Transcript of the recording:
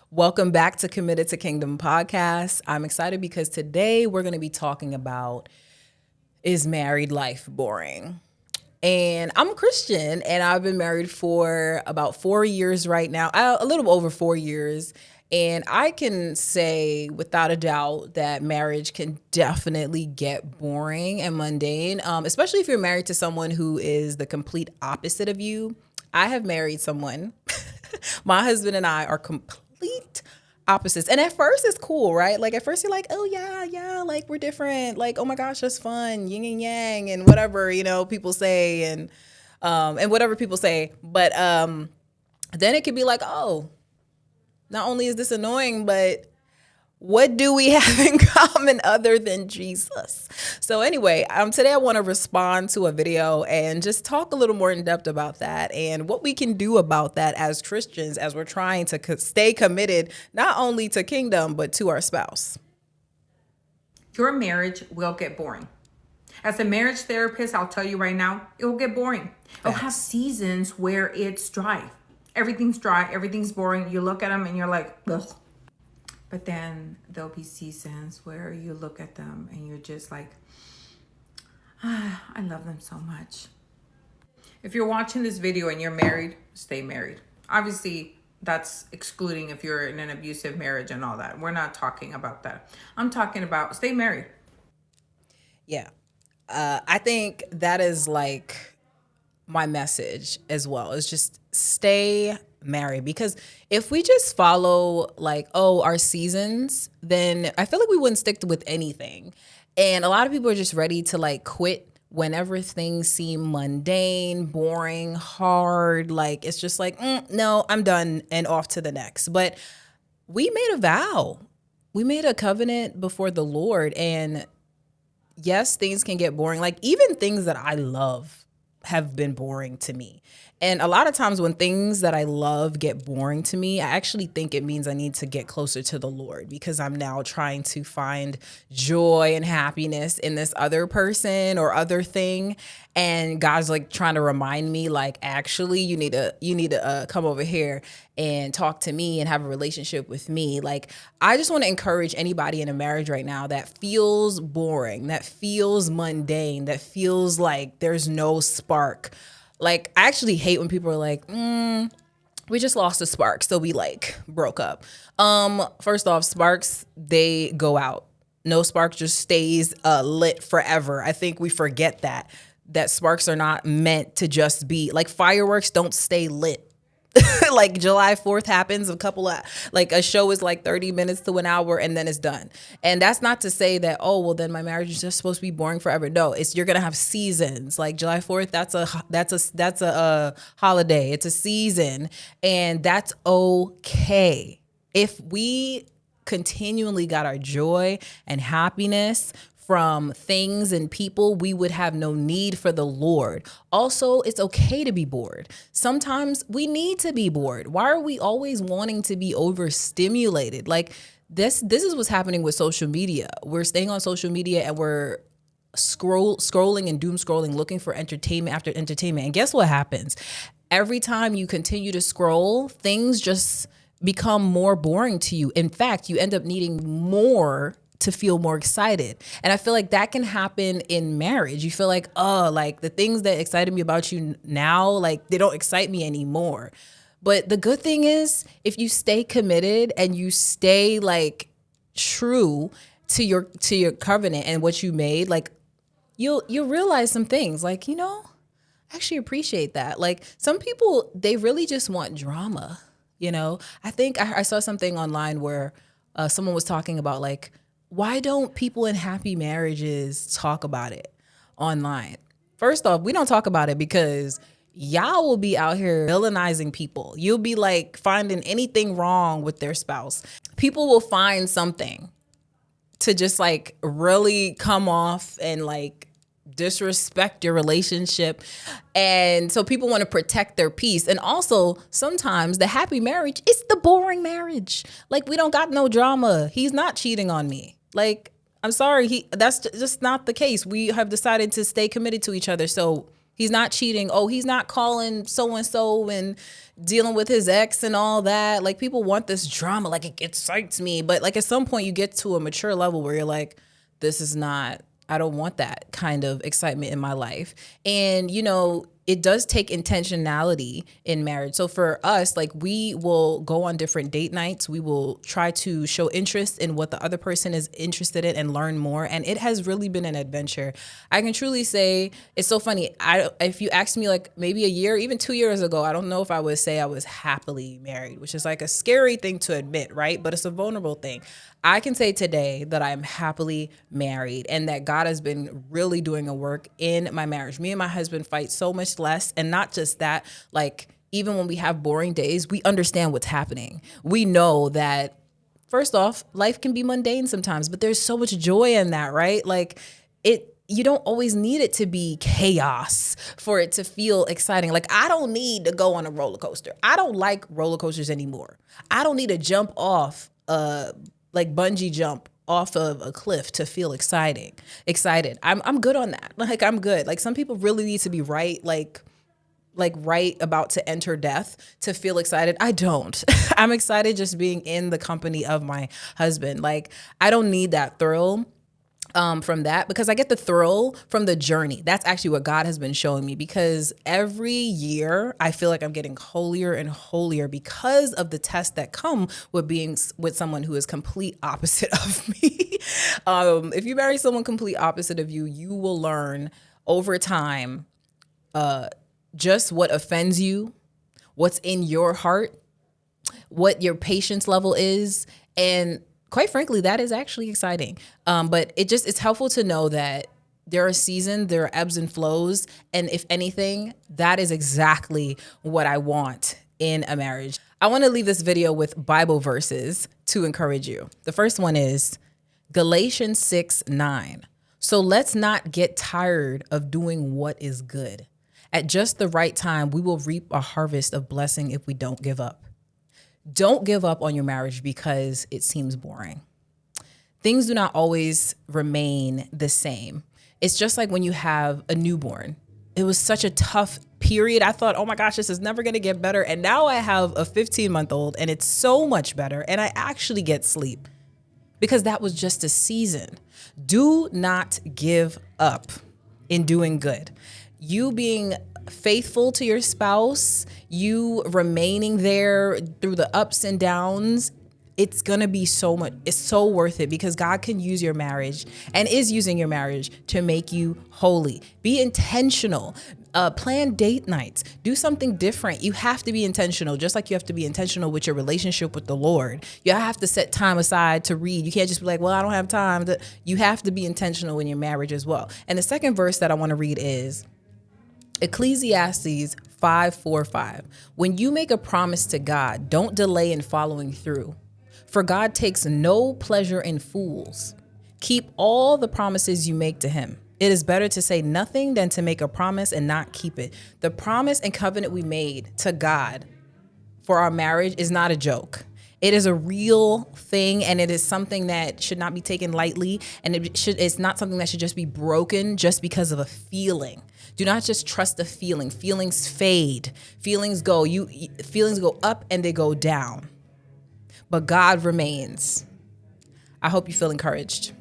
Welcome back to Committed to Kingdom podcast. I'm excited because today we're going to be talking about, is married life boring? And I'm a Christian and I've been married for about 4 years right now, a little over 4 years. And I can say without a doubt that marriage can definitely get boring and mundane, especially if you're married to someone who is the complete opposite of you. I have married someone, my husband and I are complete opposites. And at first it's cool, right? Like at first you're like, oh yeah, like we're different. Like, oh my gosh, that's fun, yin and yang and whatever, people say and whatever people say. But then it could be like, oh, not only is this annoying, but what do we have in common other than Jesus? So anyway, today I want to respond to a video and just talk a little more in depth about that and what we can do about that as Christians as we're trying to stay committed not only to kingdom, but to our spouse. Your marriage will get boring. As a marriage therapist, I'll tell you right now, it will get boring. It'll have seasons where it's dry. Everything's dry, everything's boring. You look at them and you're like, ugh. But then there'll be seasons where you look at them and you're just like, I love them so much. If you're watching this video and you're married, stay married. Obviously, that's excluding if you're in an abusive marriage and all that. We're not talking about that. I'm talking about stay married. Yeah. I think that is like my message as well, is just stay married. Because if we just follow like, our seasons, then I feel like we wouldn't stick with anything. And a lot of people are just ready to like quit whenever things seem mundane, boring, hard. Like it's just like, no, I'm done and off to the next. But we made a vow. We made a covenant before the Lord. And yes, things can get boring. Like even things that I love have been boring to me. And a lot of times when things that I love get boring to me, I actually think it means I need to get closer to the Lord, because I'm now trying to find joy and happiness in this other person or other thing. And God's like trying to remind me, like, actually, you need to come over here and talk to me and have a relationship with me. Like, I just want to encourage anybody in a marriage right now that feels boring, that feels mundane, that feels like there's no spark. Like, I actually hate when people are like, we just lost a spark, so we like broke up. First off, sparks, they go out. No spark just stays lit forever. I think we forget that sparks are not meant to just be like fireworks don't stay lit. Like July 4th happens, a show is like 30 minutes to an hour and then it's done. And that's not to say that, then my marriage is just supposed to be boring forever. No, you're going to have seasons. Like July 4th, that's a holiday. It's a season, and that's okay. If we continually got our joy and happiness from things and people, we would have no need for the Lord. Also, it's okay to be bored. Sometimes we need to be bored. Why are we always wanting to be overstimulated? Like this is what's happening with social media. We're staying on social media and we're scrolling and doom scrolling, looking for entertainment after entertainment. And guess what happens? Every time you continue to scroll, things just become more boring to you. In fact, you end up needing more to feel more excited. And I feel like that can happen in marriage. You feel like, like the things that excited me about you now, like they don't excite me anymore. But the good thing is, if you stay committed and you stay like true to your covenant and what you made, like you'll realize some things like, I actually appreciate that. Like some people, they really just want drama. I think I saw something online where someone was talking about like, why don't people in happy marriages talk about it online? First off, we don't talk about it because y'all will be out here villainizing people. You'll be like finding anything wrong with their spouse. People will find something to just like really come off and like disrespect your relationship. And so people want to protect their peace. And also sometimes the happy marriage is the boring marriage. Like we don't got no drama. He's not cheating on me. Like, I'm sorry, that's just not the case. We have decided to stay committed to each other. So He's not cheating. Oh, he's not calling so-and-so and dealing with his ex and all that. Like, people want this drama. Like, it excites me. But like, at some point you get to a mature level where you're like, this is not, I don't want that kind of excitement in my life. And, you know, it does take intentionality in marriage. So for us, like, we will go on different date nights. We will try to show interest in what the other person is interested in and learn more. And it has really been an adventure. I can truly say, it's so funny. If you asked me like maybe a year, even 2 years ago, I don't know if I would say I was happily married, which is like a scary thing to admit, right? But it's a vulnerable thing. I can say today that I'm happily married and that God has been really doing a work in my marriage. Me and my husband fight so much less. And not just that, like, even when we have boring days, we understand what's happening. We know that, first off, life can be mundane sometimes, but there's so much joy in that, right? Like, you don't always need it to be chaos for it to feel exciting. Like, I don't need to go on a roller coaster. I don't like roller coasters anymore. I don't need to jump off like bungee jump off of a cliff to feel excited. I'm good on that. Like, I'm good. Like, some people really need to be right about to enter death to feel excited. I don't. I'm excited just being in the company of my husband. Like, I don't need that thrill from that, because I get the thrill from the journey. That's actually what God has been showing me, because every year I feel like I'm getting holier and holier because of the tests that come with being with someone who is complete opposite of me. If you marry someone complete opposite of you, you will learn over time just what offends you, what's in your heart, what your patience level is, and quite frankly, that is actually exciting. But it's helpful to know that there are seasons, there are ebbs and flows. And if anything, that is exactly what I want in a marriage. I want to leave this video with Bible verses to encourage you. The first one is Galatians 6:9. So let's not get tired of doing what is good. At just the right time, we will reap a harvest of blessing if we don't give up. Don't give up on your marriage because it seems boring. Things do not always remain the same. It's just like when you have a newborn. It was such a tough period. I thought, oh my gosh, this is never going to get better. And now I have a 15-month-old and it's so much better. And I actually get sleep because that was just a season. Do not give up in doing good. You being faithful to your spouse, you remaining there through the ups and downs, it's going to be so much. It's so worth it because God can use your marriage and is using your marriage to make you holy. Be intentional. Plan date nights. Do something different. You have to be intentional, just like you have to be intentional with your relationship with the Lord. You have to set time aside to read. You can't just be like, well, I don't have time. You have to be intentional in your marriage as well. And the second verse that I want to read is Ecclesiastes 5:4-5. When you make a promise to God, don't delay in following through. For God takes no pleasure in fools. Keep all the promises you make to him. It is better to say nothing than to make a promise and not keep it. The promise and covenant we made to God for our marriage is not a joke. It is a real thing, and it is something that should not be taken lightly, and it's not something that should just be broken just because of a feeling. Do not just trust a feeling. Feelings fade. Feelings go up and they go down. But God remains. I hope you feel encouraged.